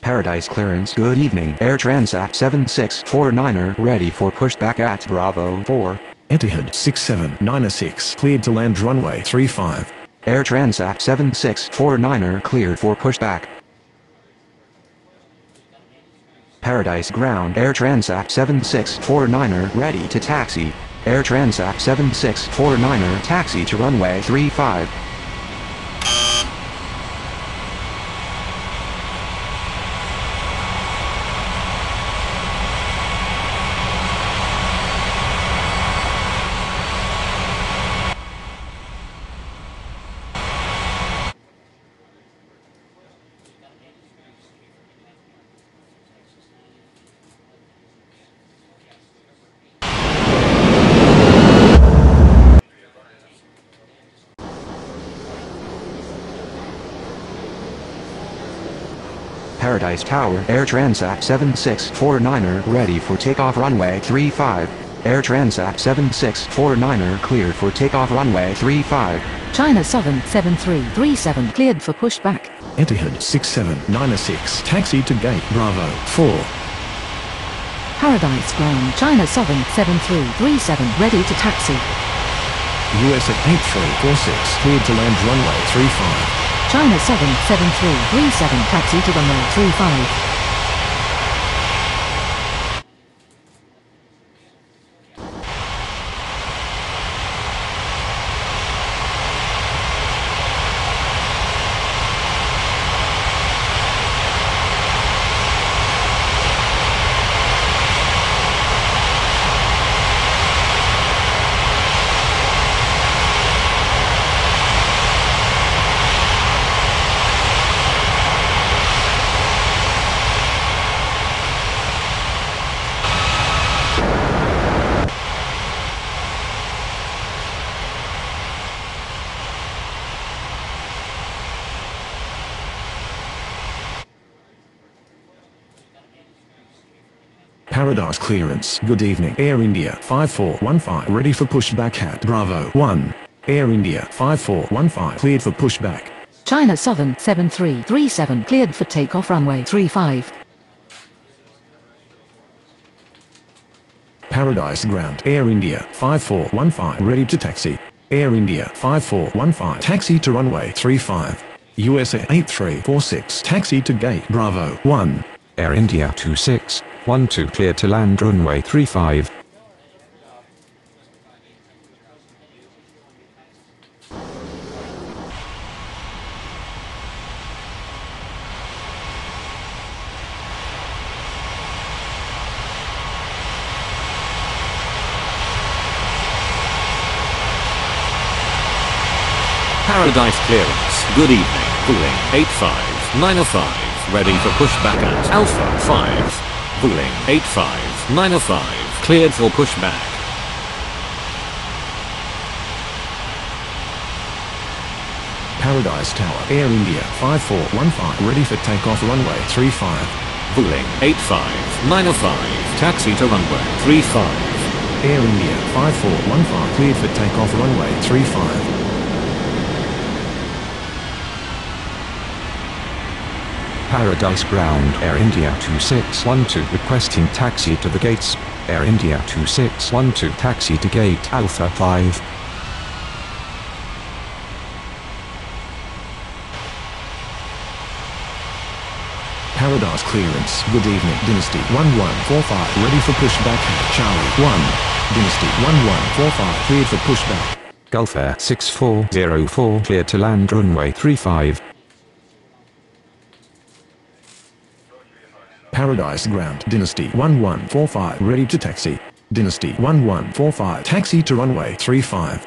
Paradise clearance. Good evening. Air Transat 7649er ready for pushback at Bravo 4. Etihad 6796 cleared to land runway 35. Air Transat 7649er cleared for pushback. Paradise ground. Air Transat 7649er ready to taxi. Air Transat 7649er taxi to runway 35. Paradise Tower. Air Transat 7649er ready for takeoff runway 35. Air Transat 7649er cleared for takeoff runway 35. China Southern 7337 cleared for pushback. Etihad 6796 taxi to gate Bravo 4. Paradise ground. China Southern 7337 ready to taxi. US at 8346 cleared to land runway 35. China Southern 7337 taxi to runway 35. Paradise clearance. Good evening. Air India 5415 ready for pushback at Bravo 1. Air India 5415 cleared for pushback. China Southern 7337 cleared for takeoff runway 35. Paradise ground. Air India 5415 ready to taxi. Air India 5415 taxi to runway 35. USA 8346 taxi to gate Bravo 1. Air India 2612 cleared to land runway 35. Paradise clearance. Good evening. Cooling 85905. Ready for pushback at Alpha 5. Cooling 85905. Cleared for pushback. Paradise Tower. Air India 5415 ready for takeoff runway 35. Cooling 85905. Taxi to runway 35. Air India 5415 cleared for takeoff runway 35. Paradise ground. Air India 2612 requesting taxi to the gates. Air India 2612 taxi to gate Alpha 5. Paradise clearance. Good evening. Dynasty 1145 ready for pushback at Charlie 1. Dynasty 1145 cleared for pushback. Gulf Air 6404 cleared to land runway 35. Paradise ground. Dynasty 1145 ready to taxi. Dynasty 1145 taxi to runway 35.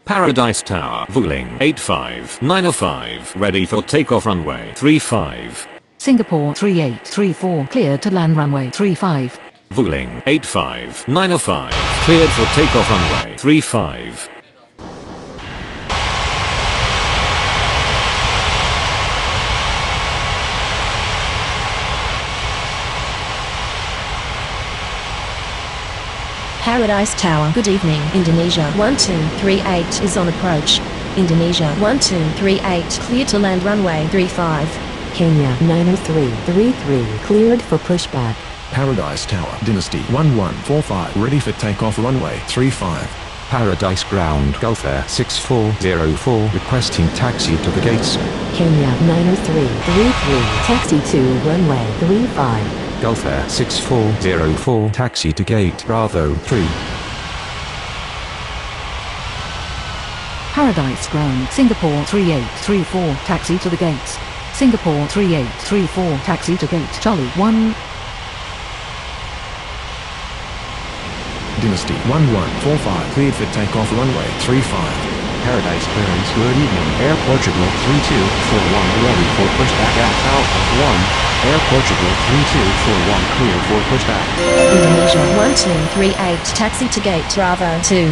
Paradise Tower. Cooling 85905. Ready for takeoff runway 35. Singapore 3834 cleared to land runway 35. Cooling 85905. Cleared for takeoff runway 35. Paradise Tower. Good evening. Indonesia 1238 is on approach. Indonesia 1238 clear to land runway 35. Kenya 90333 cleared for pushback. Paradise Tower Dynasty 1145 ready for takeoff runway 35. Paradise Ground Gulf Air 6404 requesting taxi to the gates. Kenya 90333 taxi to runway 35. Gulf Air 6404 taxi to gate Bravo 3. Paradise Ground Singapore 3834 taxi to the gates. Singapore 3834 taxi to gate Charlie 1. Dynasty 1145 cleared for takeoff runway 35. Paradise clearance, good evening. Air Portugal 3241 ready for pushback at Alpha 1. Air Portugal 3241 clear for pushback. Indonesia 1238 taxi to gate Bravo 2.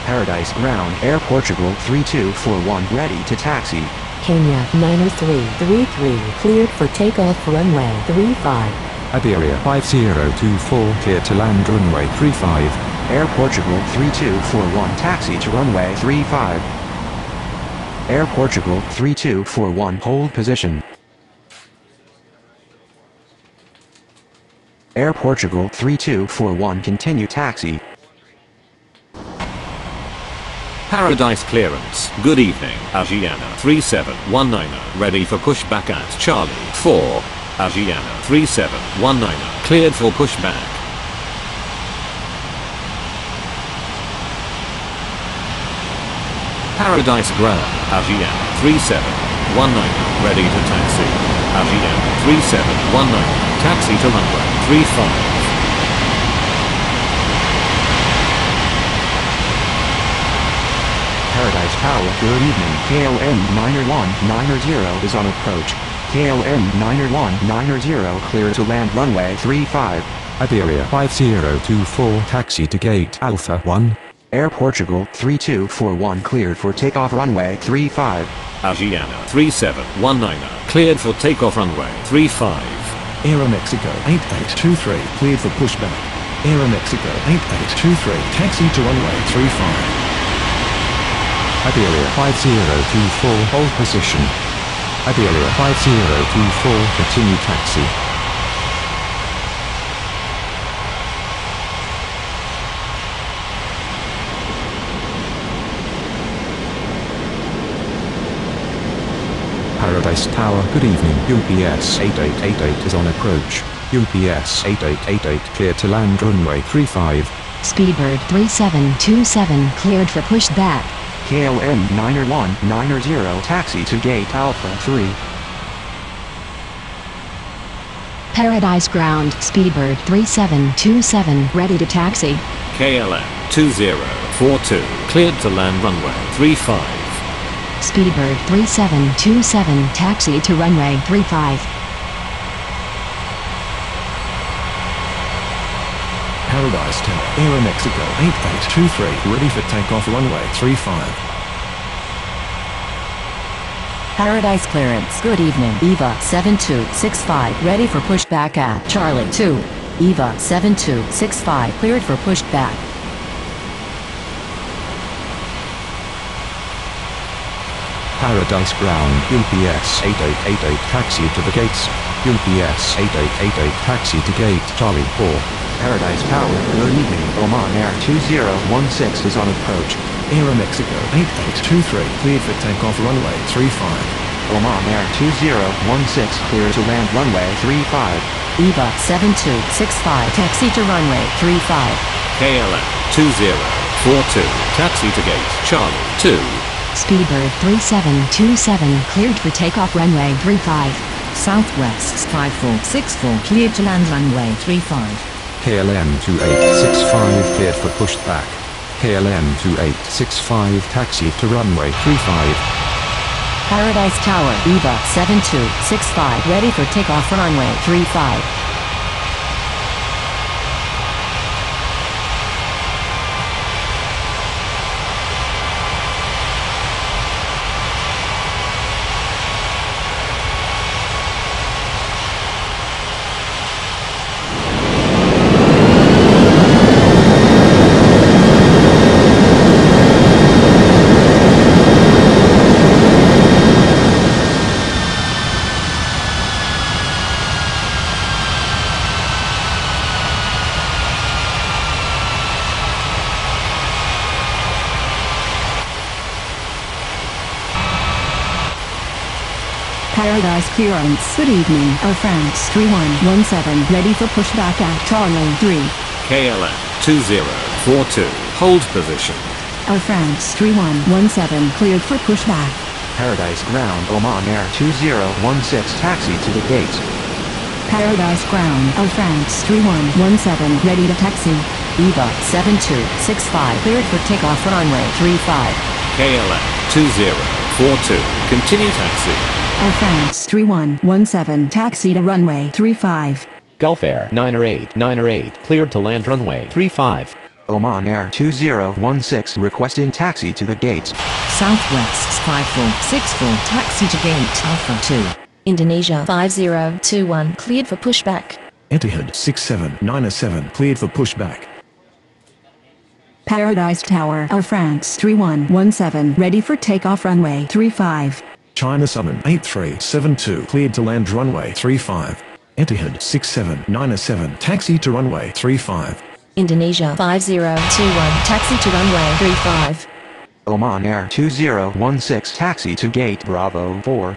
Paradise Ground Air Portugal 3241 ready to taxi. Kenya 90333 cleared for takeoff runway 35. Iberia 5024 clear to land runway 35. Air Portugal 3241 taxi to runway 35. Air Portugal 3241 hold position. Air Portugal 3241 continue taxi. Paradise clearance. Good evening. Asiana 3719 ready for pushback at Charlie 4. Asiana 3719 cleared for pushback. Paradise Ground. Asiana 3719 ready to taxi. Asiana 3719 taxi to runway 35. Paradise Tower, good evening. KLM 90190 is on approach. KLM 90190 clear to land runway 35. Iberia 5024 taxi to gate Alpha 1. Air Portugal 3241 cleared for takeoff runway 35. Asiana 3719 cleared for takeoff runway 35. Aeromexico 8823 cleared for pushback. Aeromexico 8823 taxi to runway 35. Iberia 5024 hold position. Iberia 5024 continue taxi. Paradise Tower, good evening. UPS 8888 is on approach. UPS 8888 clear to land runway 35. Speedbird 3727 cleared for pushback. KLM 90190 taxi to gate Alpha 3. Paradise Ground Speedbird 3727 ready to taxi. KLM 2042 cleared to land runway 35. Speedbird 3727 taxi to runway 35. Paradise Tower Aeromexico 8823 ready for takeoff runway 35. Paradise clearance, good evening. EVA 7265 ready for pushback at Charlie 2. EVA 7265 cleared for pushback. Paradise Ground UPS 8888 taxi to the gates. UPS 8888 taxi to gate Charlie 4. Paradise Tower, good evening. Oman Air 2016 is on approach. Aeromexico 8823 cleared for takeoff runway 35. Oman Air 2016 clear to land runway 35. EVA 7265 taxi to runway 35. KLM 2042 taxi to gate Charlie 2. Speedbird 3727 cleared for takeoff runway 35. Southwest 5464 cleared to land runway 35. KLM 2865 cleared for pushback. KLM 2865 taxi to runway 35. Paradise Tower EVA 7265 ready for takeoff runway 35. Paradise clearance. Good evening, Air France 3117. Ready for pushback at Charlie 3. KLM 2042. Hold position. Air France 3117. Cleared for pushback. Paradise Ground Oman Air 2016 taxi to the gates. Paradise Ground, Air France 3117. Ready to taxi. EVA 7265 cleared for takeoff runway 35. KLM 2042. Continue taxi. Air France 3117. Taxi to runway 35. Gulf Air 908 cleared to land runway 35. Oman Air 2016 requesting taxi to the gates. Southwest 5464 taxi to gate Alpha 2. Indonesia 5021 cleared for pushback. Etihad 6797 cleared for pushback. Paradise Tower, Air France 3117. Ready for takeoff runway 35. China Southern 8372 cleared to land runway 35. Etihad 6797 taxi to runway 35. Indonesia 5021 taxi to runway 35. Oman Air 2016 taxi to gate Bravo 4.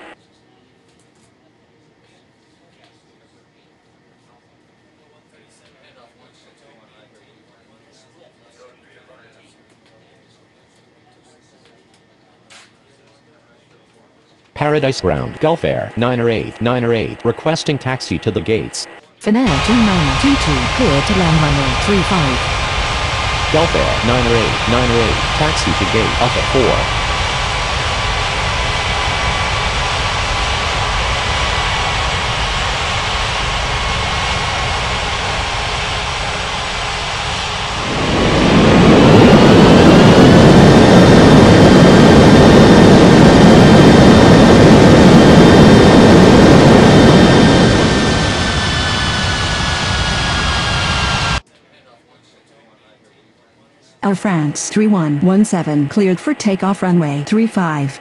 Paradise Ground Gulf Air 908 requesting taxi to the gates. Finnair 2922 cleared to land runway 35. Gulf Air 908 taxi to gate Alpha 4. Air France 3117. Cleared for takeoff runway 35.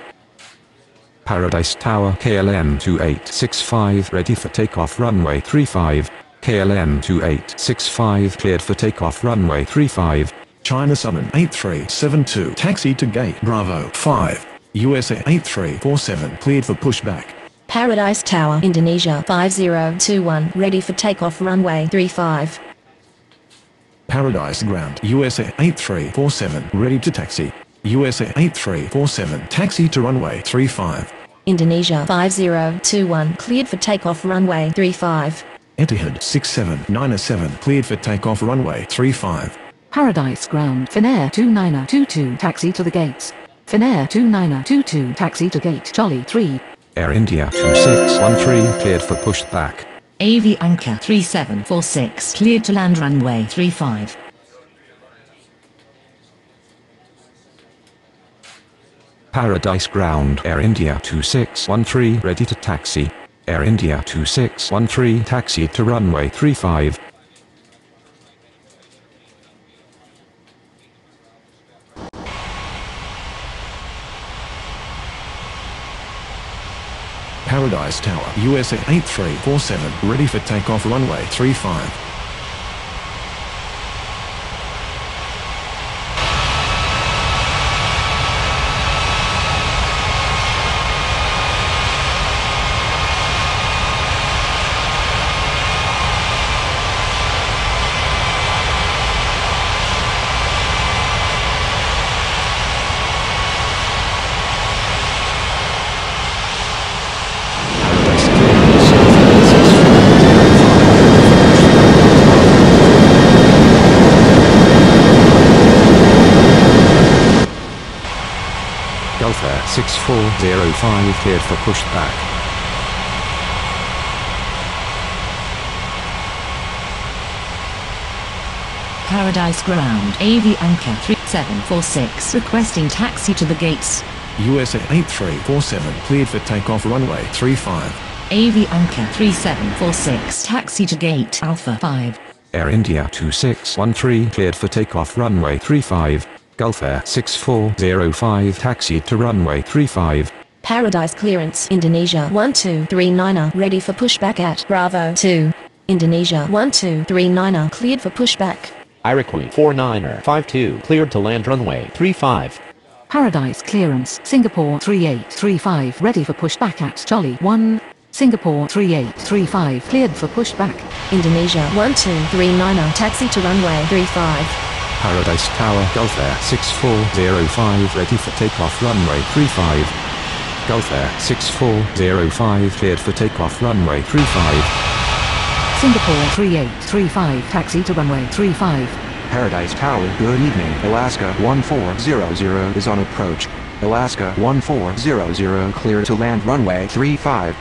Paradise Tower KLM 2865 ready for takeoff runway 35. KLM 2865 cleared for takeoff runway 35. China Southern 8372 taxi to gate Bravo 5. USA 8347 cleared for pushback. Paradise Tower Indonesia 5021 ready for takeoff runway 35. Paradise Ground USA 8347 ready to taxi. USA 8347 taxi to runway 35. Indonesia 5021 cleared for takeoff runway 35. Etihad 6797 cleared for takeoff runway 35. Paradise Ground Finnair 2922 taxi to the gates. Finnair 2922 taxi to gate Charlie 3. Air India 2613 cleared for pushback. Avianca 3746 cleared to land runway 35. Paradise Ground Air India 2613 ready to taxi. Air India 2613 taxi to runway 35. Paradise Tower USA 8347 ready for takeoff runway 35. Gulf Air 6405 cleared for pushback. Paradise Ground Avianca 3746 requesting taxi to the gates. USA 8347 cleared for takeoff runway 35. Avianca 3746 taxi to gate Alpha 5. Air India 2613 cleared for takeoff runway 35. Gulf Air 6405 taxi to runway 35. Paradise clearance Indonesia 1239 ready for pushback at Bravo 2. Indonesia 1239 cleared for pushback. Iroquois 4952 cleared to land runway 35. Paradise clearance, Singapore 3835, ready for pushback at Charlie 1. Singapore 3835, cleared for pushback. Indonesia 1239, taxi to runway 35. Paradise Tower, Gulf Air 6405, ready for takeoff runway 35. Gulf Air 6405, cleared for takeoff runway 35. Singapore 3835, taxi to runway 35. Paradise Tower, good evening. Alaska 1400 is on approach. Alaska 1400, clear to land runway 35.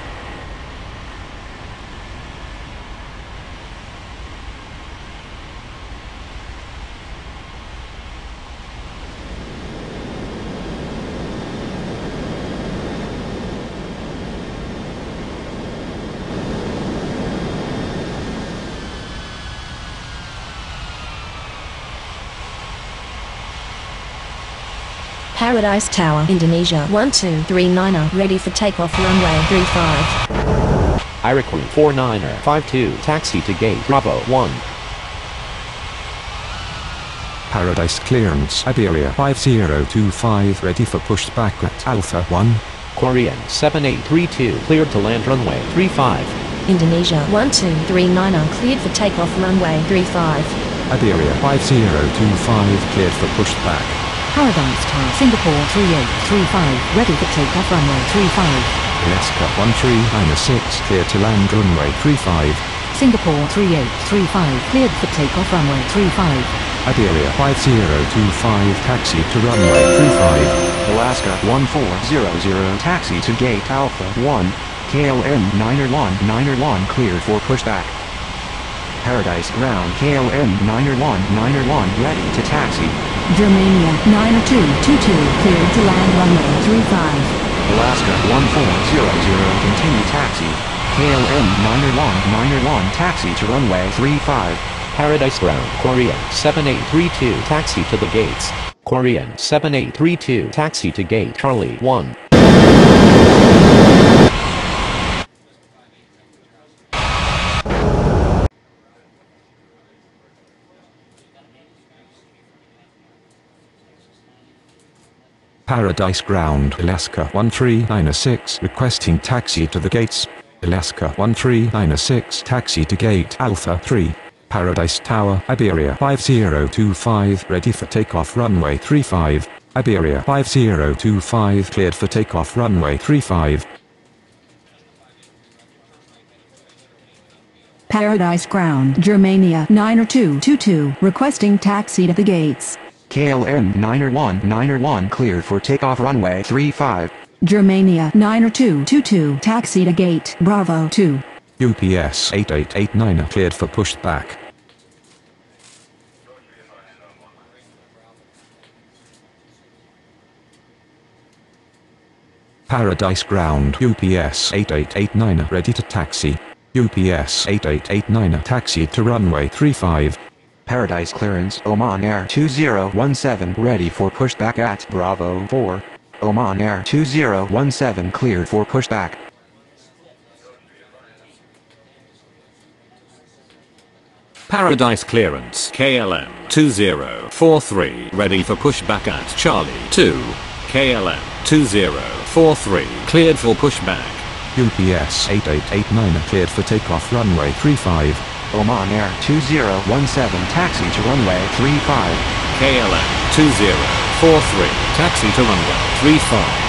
Paradise Tower, Indonesia 1239, ready for takeoff runway 35. Iroquois 4952, taxi to gate Bravo 1. Paradise clearance, Iberia 5025, ready for pushback at Alpha 1. Korean 7832, cleared to land runway 35. Indonesia 1239, cleared for takeoff runway 35. Iberia 5025, cleared for pushback. Paradise Tower, Singapore 3835, ready for takeoff runway 35. Alaska 1396, cleared to land runway 35. Singapore 3835, cleared for takeoff runway 35. Iberia 5025, taxi to runway 35. Alaska 1400, taxi to gate Alpha 1. KLM 901, cleared for pushback. Paradise Ground, KLM 901, ready to taxi. Germania 90222, cleared to land runway 35. Alaska 1400, continue taxi. KLM 901, taxi to runway 35. Paradise Ground, Korean 7832, taxi to the gates. Korean 7832, taxi to gate Charlie 1. Paradise Ground, Alaska 1396, requesting taxi to the gates. Alaska 1396, taxi to gate Alpha 3. Paradise Tower, Iberia 5025, ready for takeoff runway 35. Iberia 5025, cleared for takeoff runway 35. Paradise Ground, Germania 90222, requesting taxi to the gates. KLM 901, cleared for takeoff runway 35. Germania 90222, taxi to gate Bravo 2. UPS 8889, cleared for pushback. Paradise Ground, UPS 8889, ready to taxi. UPS 8889, taxi to runway 35. Paradise clearance, Oman Air 2017, ready for pushback at Bravo 4. Oman Air 2017, cleared for pushback. Paradise clearance, KLM 2043, ready for pushback at Charlie 2. KLM 2043, cleared for pushback. UPS 8889, cleared for takeoff runway 35. Oman Air 2017, taxi to runway 35. KLM 2043, taxi to runway 35.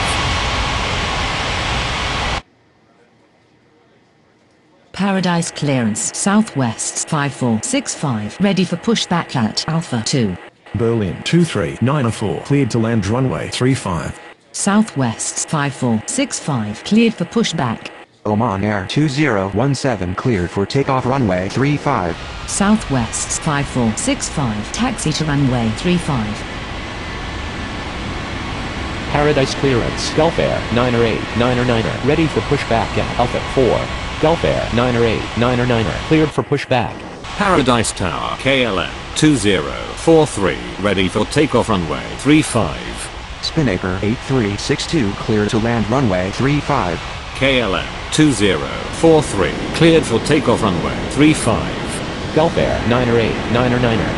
Paradise clearance, Southwest 5465, ready for pushback at Alpha 2. Berlin 2394, cleared to land runway 35. Southwest 5465, cleared for pushback. Oman Air 2017, cleared for takeoff runway 35. Southwest 5465, taxi to runway 35. Paradise clearance, Gulf Air 908, ready for pushback at Alpha 4. Gulf Air 908, cleared for pushback. Paradise Tower, KLM 2043, ready for takeoff runway 35. Spinnaker 8362, cleared to land runway 35. KLM 2043, cleared for takeoff runway 35. Gulf Air 908,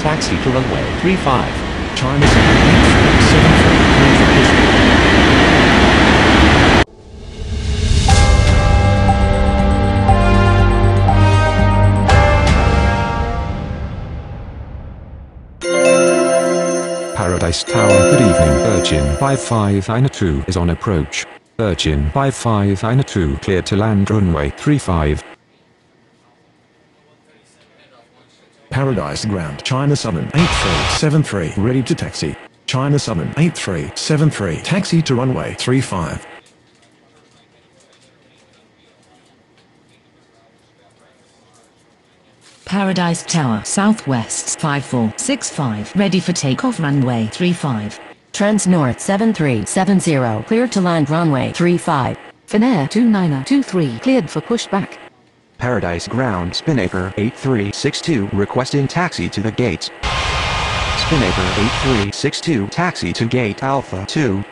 taxi to runway 35. China 7373, cleared for pushback. Paradise Tower. Good evening. Virgin 5592 is on approach. Virgin 5592 cleared to land runway 35. Paradise Ground, China Southern 8373, ready to taxi. China Southern 8373, taxi to runway 35. Paradise Tower, Southwest 5465, ready for takeoff runway 35. Transnorth 7370, cleared to land runway 35. Finnair 2923, cleared for pushback. Paradise Ground, Spinnaker 8362 requesting taxi to the gates. Spinnaker 8362 taxi to gate Alpha 2.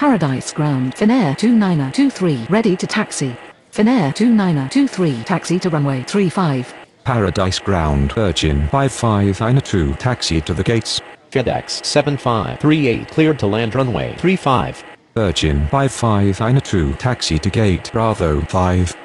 Paradise Ground, Finnair 2923, ready to taxi. Finnair 2923, taxi to runway 35. Paradise Ground, Virgin 5592 taxi to the gates. FedEx 7538 cleared to land runway 35. Virgin 5592 taxi to gate Bravo 5.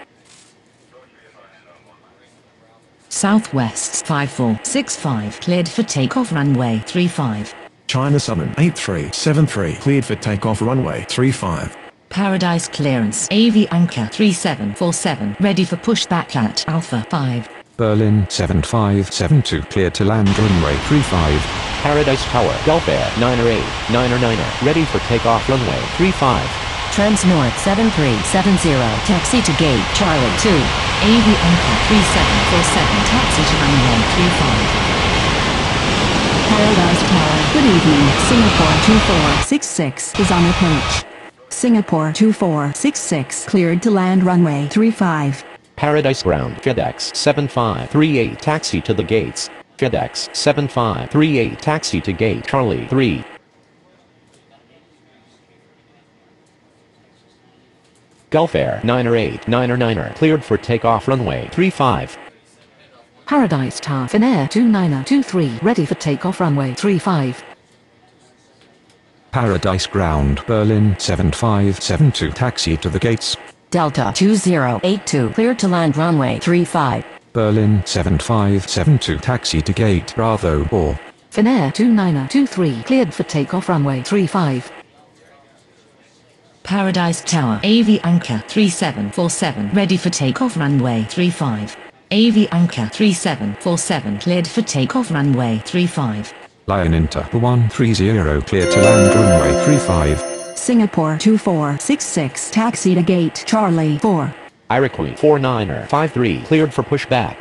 Southwest 5465, cleared for takeoff runway 35. China Southern 8373, cleared for takeoff runway 35. Paradise Clearance, AV Anchor 3747, ready for pushback at Alpha 5. Berlin 7572 cleared to land runway 35. Paradise Tower, Gulf Air 908-9er, ready for takeoff runway 35. Transnorth 7370, taxi to gate Charlie 2. AV Anchor 3747, taxi to runway 35. Paradise Tower. Good evening. Singapore 2466 is on approach. Singapore 2466 cleared to land runway 35. Paradise Ground, FedEx 7538 taxi to the gates. FedEx 7538 taxi to gate Charlie 3. Gulf Air 908-9er cleared for takeoff runway 35. Paradise Tower, Finnair 2923, ready for takeoff runway 35. Paradise Ground, Berlin 7572 taxi to the gates. Delta 2082, cleared to land runway 35. Berlin 7572 taxi to gate Bravo 4. Finnair 2923, cleared for takeoff runway 35. Paradise Tower, AV Anchor 3747, ready for takeoff runway 35. AV Anchor 3747, cleared for takeoff runway 35. Lion Inter 130 cleared to land runway 35. Singapore 2466 taxi to gate Charlie 4. Iroquois 49er53 cleared for pushback.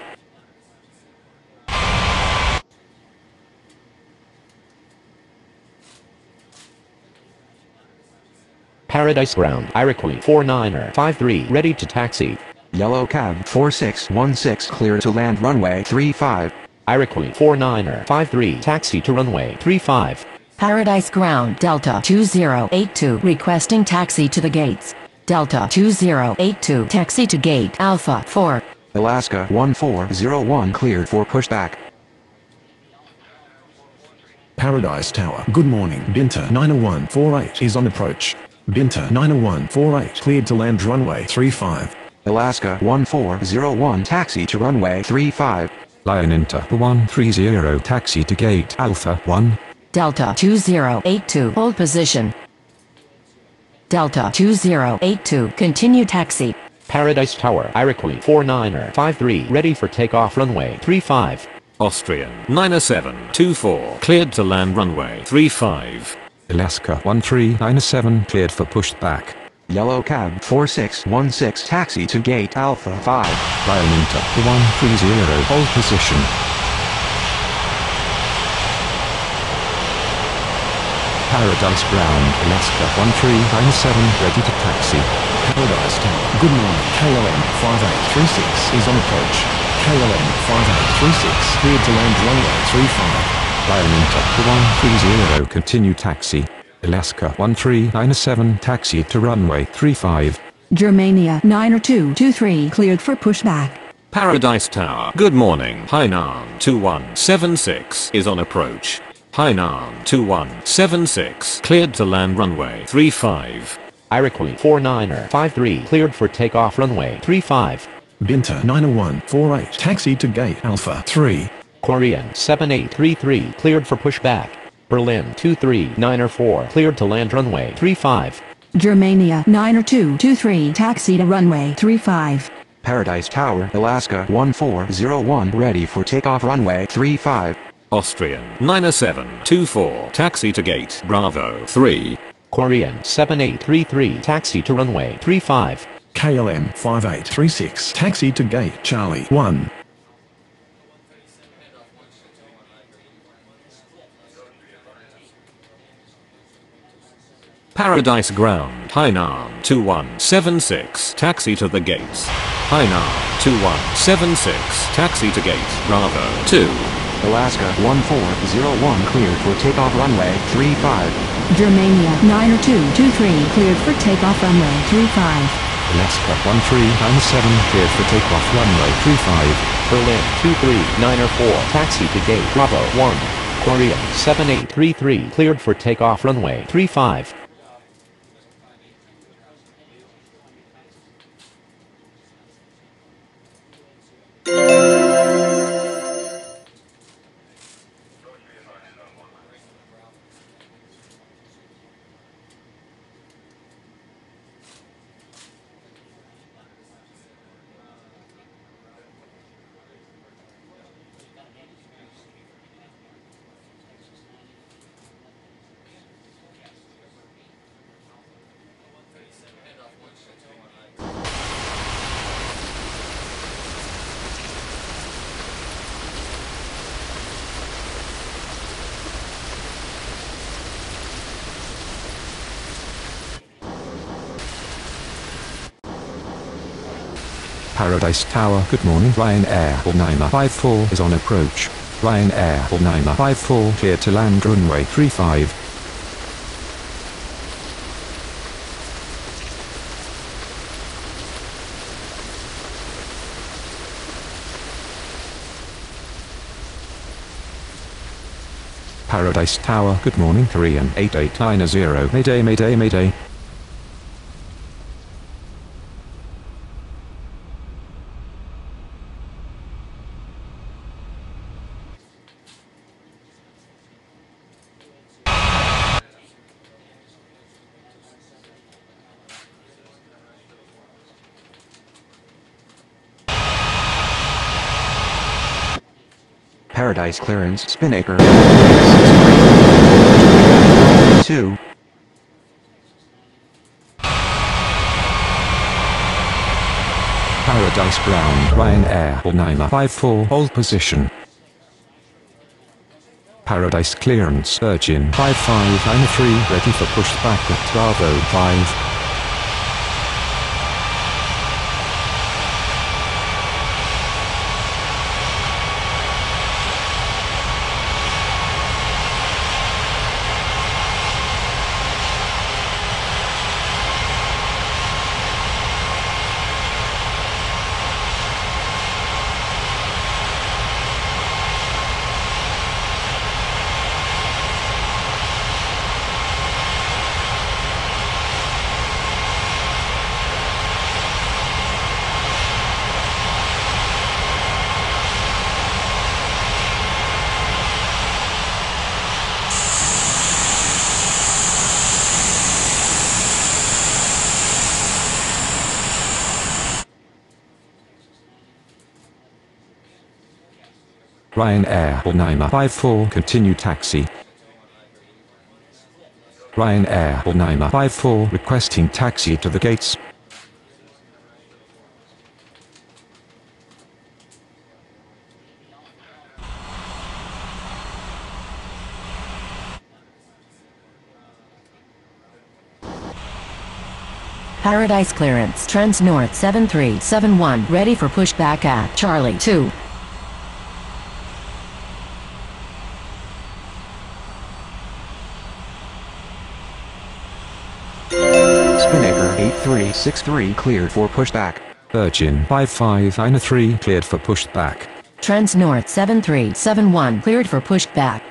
Paradise Ground, Iroquois 49er53 ready to taxi. Yellow Cab 4616 cleared to land runway 35. Iroquois 49er53 taxi to runway 35. Paradise Ground, Delta 2082 requesting taxi to the gates. Delta 2082 taxi to gate Alpha 4. Alaska 1401 cleared for pushback. Paradise Tower. Good morning. Binter 90148 is on approach. Binter 90148 cleared to land runway 35. Alaska 1401 taxi to runway 35. Lion Inter 130 taxi to gate Alpha 1. Delta 2082 hold position. Delta 2082 continue taxi. Paradise Tower, Iroquois 49er53 ready for takeoff runway 35. Austrian 90724 cleared to land runway 35. Alaska 1397 cleared for pushback. Yellow Cab 4616 taxi to gate Alpha 5. Lion Inter 130 hold position. Paradise Ground, Alaska 1397 ready to taxi. Paradise Tower. Good morning. KLM 5836 is on approach. KLM 5836 cleared to land runway 35. Lion Inter 130 continue taxi. Alaska 1397 taxi to runway 35. Germania 90223 cleared for pushback. Paradise Tower, good morning. Hainan 2176 is on approach. Hainan 2176 cleared to land runway 35. Iroquois 49er53 cleared for takeoff runway 35. Binter 90148 taxi to gate Alpha 3. Korean 7833 cleared for pushback. Berlin 23904 cleared to land runway 35. Germania 90223 taxi to runway 35. Paradise Tower, Alaska 1401 ready for takeoff runway 35. Austrian 90724 taxi to gate Bravo 3. Korean 7833 taxi to runway 35. KLM 5836 taxi to gate Charlie 1. Paradise Ground Hainan 2176 taxi to the gates. Hainan 2176 taxi to gate Bravo 2. Alaska 1401 cleared for takeoff runway 35. Germania 90223 cleared for takeoff runway 35. Alaska 1397 cleared for takeoff runway 35. Berlin 23904 taxi to gate Bravo 1. Korean 7833 cleared for takeoff runway 35. Paradise Tower, good morning. Ryanair 4954 is on approach. Ryanair 4954 clear to land runway 35. Paradise Tower, good morning. Korean 8890 Mayday Mayday Mayday. Paradise clearance Spinnaker 2. Paradise Ground Ryanair 4954 hold position. Paradise clearance Virgin 5593 ready for pushback at Bravo 5. Ryanair 4954 continue taxi. Ryanair 4954 requesting taxi to the gates. Paradise clearance Transnorth 7371 ready for pushback at Charlie 2. Spinnaker 8363 cleared for pushback. Virgin 5593 cleared for pushback. Transnorth 7371 cleared for pushback.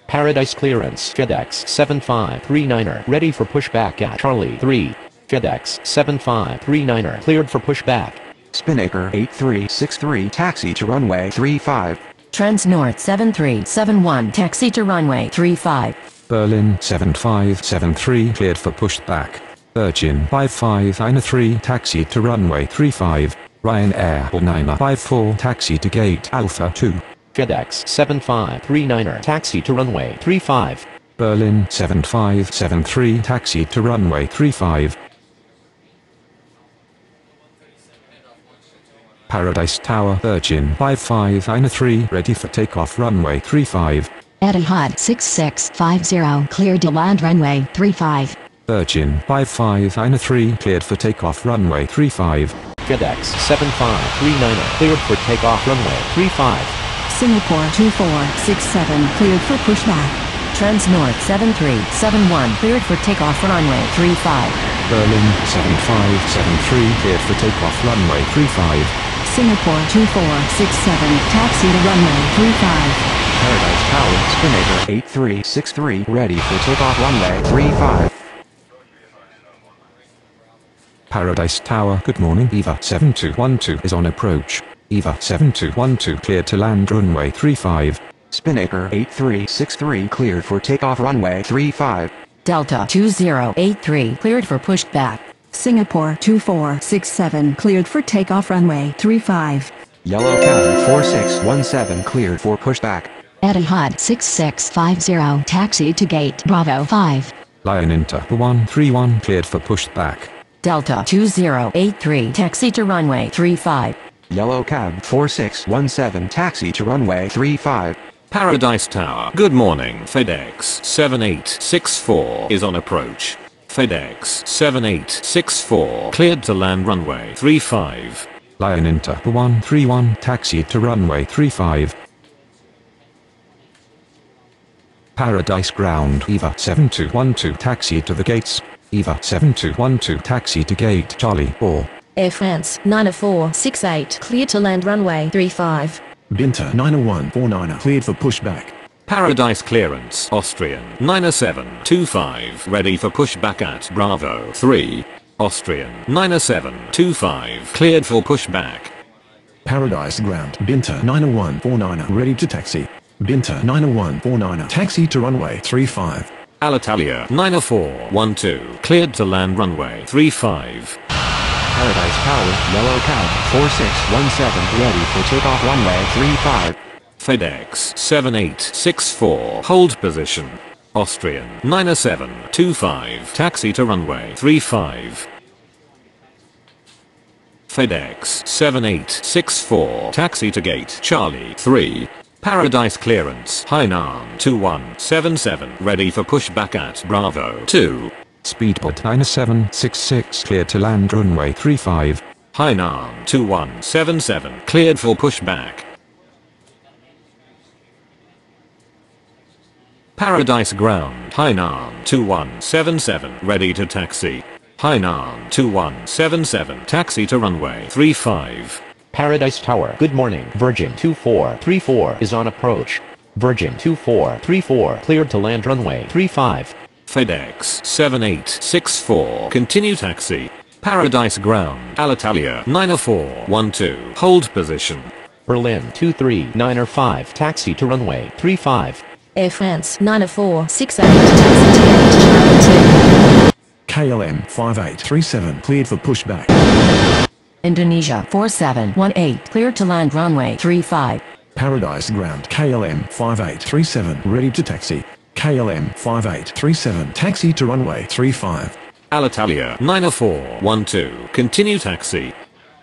Paradise clearance FedEx 7539er ready for pushback at Charlie 3. FedEx 7539er cleared for pushback. Spinnaker 8363 taxi to runway 35. Transnorth 7371 taxi to runway 35. Berlin 7573 cleared for pushback. Virgin 5593 taxi to runway 35. Ryanair 4954 taxi to gate Alpha 2. FedEx 7539er taxi to runway 35. Berlin 7573 taxi to runway 35. Paradise Tower Virgin 5593 ready for takeoff runway 35. Etihad 6650 cleared to land runway 35. Virgin 5593 cleared for takeoff runway 35. FedEx 7539er cleared for takeoff runway 35. Singapore 2467 cleared for pushback. Transnorth 7371 cleared for takeoff runway 35. Berlin 7573 cleared for takeoff runway 35. Singapore 2467 taxi to runway 35. Paradise Tower Spinnaker 8363 ready for takeoff runway 35. Paradise Tower good morning. EVA 7212 is on approach. EVA 7212 cleared to land runway 35. Spinnaker 8363 cleared for takeoff runway 35. Delta 2083 cleared for pushback. Singapore 2467 cleared for takeoff runway 35. Yellow Cabin 4617 cleared for pushback. Etihad 6650 taxi to gate Bravo 5. Lion Inter 131 cleared for pushback. Delta 2083 taxi to runway 35. Yellow Cab 4617 taxi to runway 35. Paradise Tower. Good morning. FedEx 7864 is on approach. FedEx 7864 cleared to land runway 35. Lion Inter 131 taxi to runway 35. Paradise Ground EVA 7212 taxi to the gates. EVA 7212 taxi to gate Charlie 4. Air France 90468 cleared to land runway 35. Binter 90149 cleared for pushback. Paradise Clearance Austrian 90725 ready for pushback at Bravo 3. Austrian 90725 cleared for pushback. Paradise Ground Binter 90149 ready to taxi. Binter 90149 taxi to runway 35. Alitalia 90412 cleared to land runway 35. Paradise Tower Yellow Cab 4617 ready for takeoff runway 35. FedEx 7864 hold position. Austrian 90725 taxi to runway 35. FedEx 7864 taxi to gate Charlie 3. Paradise Clearance Hainan 2177 ready for pushback at Bravo 2. Speedbird 9766 cleared to land runway 35. Hainan 2177 cleared for pushback. Paradise Ground Hainan 2177 ready to taxi. Hainan 2177 taxi to runway 35. Paradise Tower. Good morning. Virgin 2434 is on approach. Virgin 2434 cleared to land runway 35. FedEx 7864 continue taxi. Paradise Ground Alitalia 90412 hold position. Berlin 23905 taxi to runway 35. Air France 90468 taxi to gate Charlie 2. KLM 5837 cleared for pushback. Indonesia 4718 cleared to land runway 35. Paradise Ground KLM 5837 ready to taxi. KLM 5837 taxi to runway 35. Alitalia 90412 continue taxi.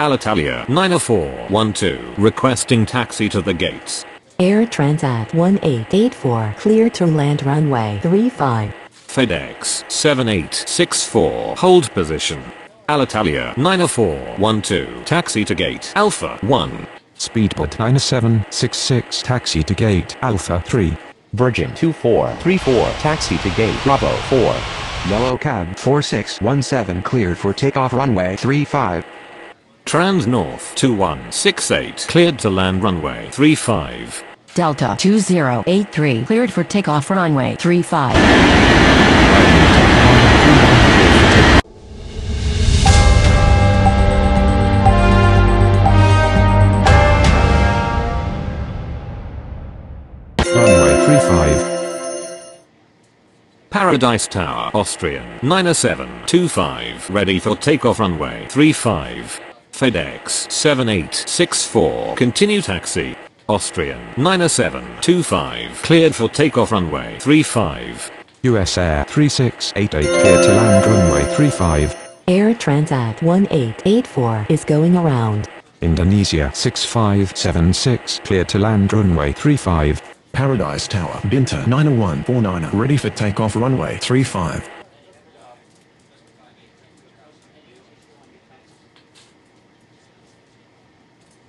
Alitalia 90412 requesting taxi to the gates. Air Transat 1884 cleared to land runway 35. FedEx 7864 hold position. Alitalia 90412 taxi to gate Alpha 1. Speedbird 9766 taxi to gate Alpha 3. Virgin 2434 taxi to gate Bravo 4. Yellow Cab 4617 cleared for takeoff runway 35. Transnorth 2168 cleared to land runway 35. Delta 2083 cleared for takeoff runway 35. Paradise Tower, Austrian, 90725, ready for takeoff runway 35. FedEx 7864, continue taxi. Austrian, 90725, cleared for takeoff runway 35. US Air 3688 clear to land runway 35. Air Transat 1884 is going around. Indonesia 6576 clear to land runway 35. Paradise Tower, Binter 90149, ready for takeoff runway 35.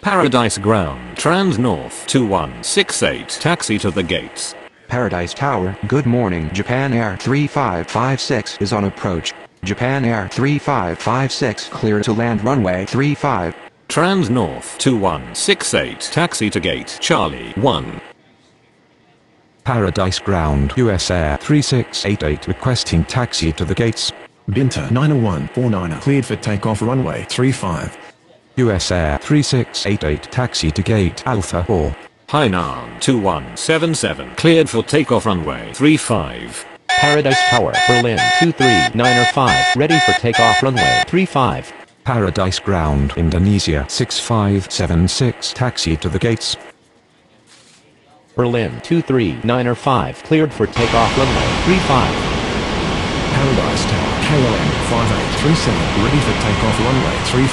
Paradise Ground, Trans North 2168, taxi to the gates. Paradise Tower, good morning. Japan Air 3556 is on approach. Japan Air 3556 clear to land runway 35. Trans North 2168, taxi to gate Charlie 1. Paradise Ground, US Air 3688 requesting taxi to the gates. Binter 90149, cleared for takeoff runway 35. US Air 3688 taxi to gate Alpha 4. Hainan 2177, cleared for takeoff runway 35. Paradise Tower, Berlin 23905, ready for takeoff runway 35. Paradise Ground, Indonesia 6576 taxi to the gates. Berlin 23905, cleared for takeoff runway 35. Paradise Tower, KLM 5837, ready for takeoff runway 35.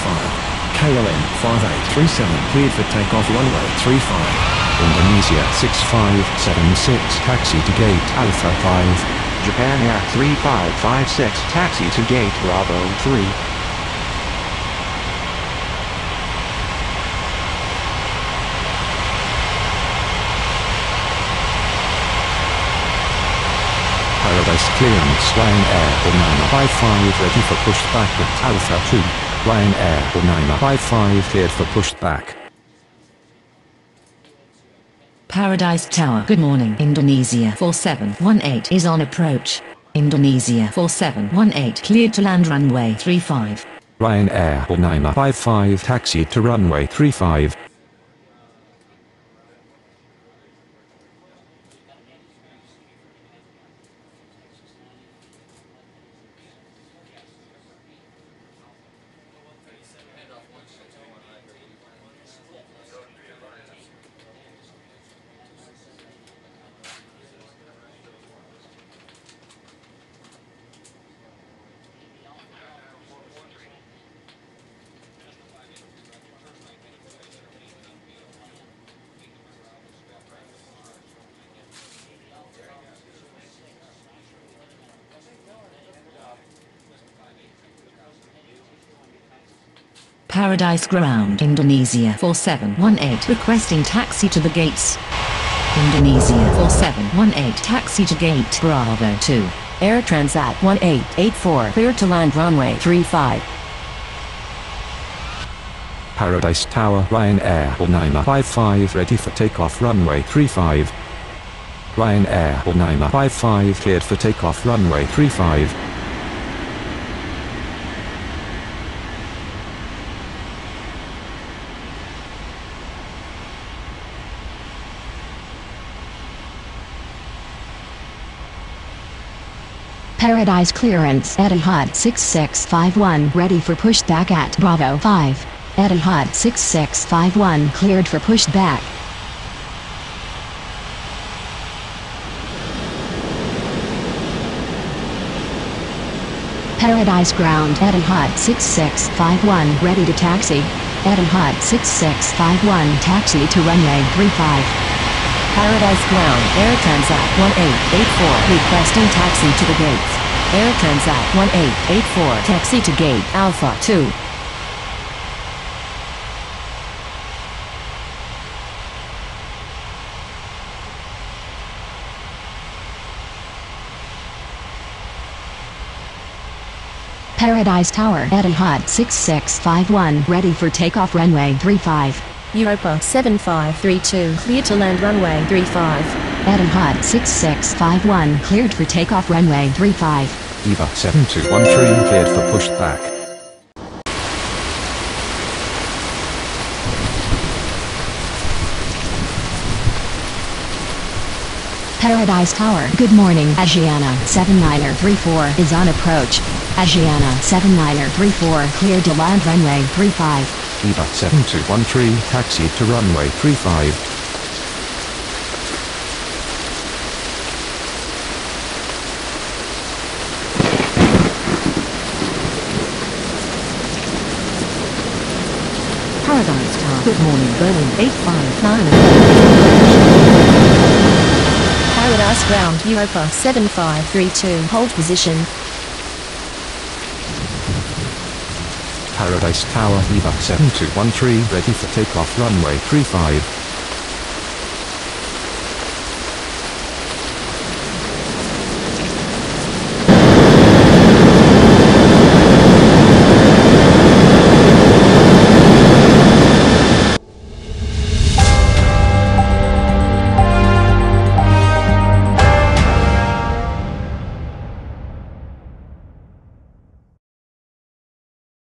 KLM 5837, cleared for takeoff runway 35. Indonesia 6576 taxi to gate Alpha 5. Japan Air 3556 taxi to gate Bravo 3. Paradise clearance Ryanair 955 ready for pushback at Alpha 2. Ryanair 955 cleared for pushback. Paradise Tower, good morning. Indonesia 4718 is on approach. Indonesia 4718 cleared to land runway 35. Ryanair 955 taxi to runway 35. Paradise Ground, Indonesia 4718 requesting taxi to the gates. Indonesia 4718 taxi to gate Bravo 2. Air Transat 1884 clear to land runway 35. Paradise Tower Ryanair 955 ready for takeoff runway 35. Ryanair 955 cleared for takeoff runway 35. Paradise clearance Etihad 6651 ready for pushback at Bravo 5. Etihad 6651 cleared for pushback. Paradise Ground Etihad 6651 ready to taxi. Etihad 6651 taxi to runway 35. Paradise Ground, Air Transat 1884 requesting taxi to the gates. Air Transat 1884 taxi to gate Alpha 2. Paradise Tower Etihad 6651 ready for takeoff runway 35. Europa 7532 clear to land runway 35. Etihad 6651 cleared for takeoff runway 35. EVA 7213 cleared for pushback. Paradise Tower. Good morning. Asiana 7934 is on approach. Asiana 7934 cleared to land runway 35. EVA 7213 taxi to runway 35. Paradise Tower. Good morning, Boeing 859. Paradise Ground, Europa 7532, hold position. Paradise Tower EVA 7213 ready for takeoff runway 35.